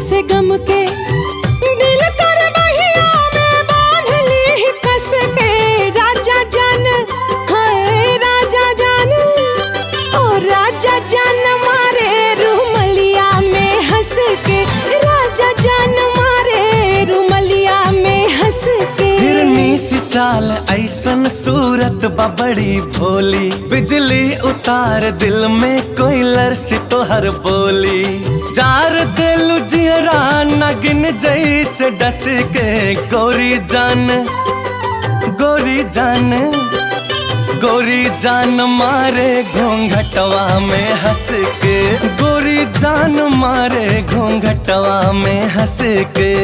से गम के दिल कर बहिया में बांध ली कस के राजा जान, हाय राजा जान, ओ राजा जान मारे रुमलिया में हंस के, राजा जान मारे रुमलिया में हंस के। हिरनी सी चाल ऐसन सूरत बड़ी भोली, बिजली उतार दिल में कोयलर सी तोहर बोली। जार दिल जियरा नगिन जैसे डस के गोरी जान, गोरी जान, गोरी जान मारे घूंघटवा में हंस के, गोरी जान मारे घूंघटवा में हंस के।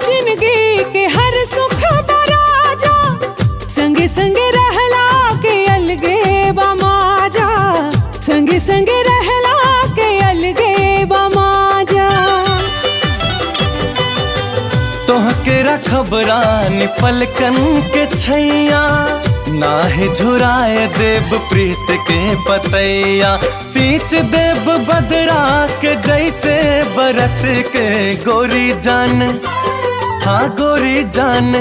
जिंदगी के हर सुख बराजा संगे संगे रहला के अलगे बमाजा, संगे संगे रहला के अलगे बमाजा। तोहके रखब रानी पलकन के छैया, नाहे झुराए देव प्रीत के पतैया। सींच देव बदरा के जैसे बरस के गोरी जान, हाँ गोरी जान,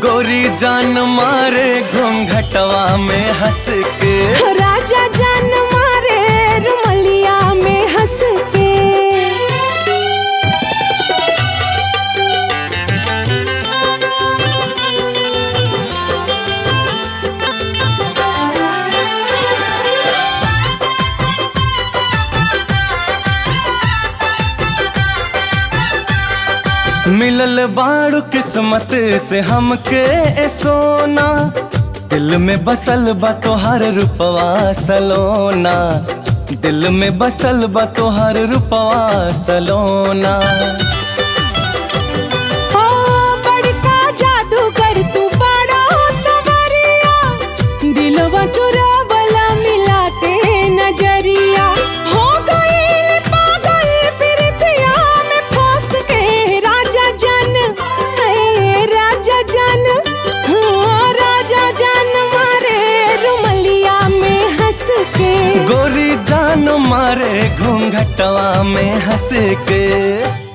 गोरी जान मारे घूंघटवा में हंस के, राजा जान मारे रुमलिया में हंस के। मिलल बाड़ू किस्मत से हमके ए सोना, दिल में बसल बा तोहर रूपवा सलोना, दिल में बसल बा तोहर रूपवा सलोना। बड़का जादूगर तू बड़ा सवरिया, दिलवा चुरावला मिला के नजरिया। हो गई पागल प्रीतिया में फंस के, राजा जान, है राजा जान, हाँ राजा जान मारे रुमलिया में हंस के, गोरी जान मारे घूंघटवा में हंस के।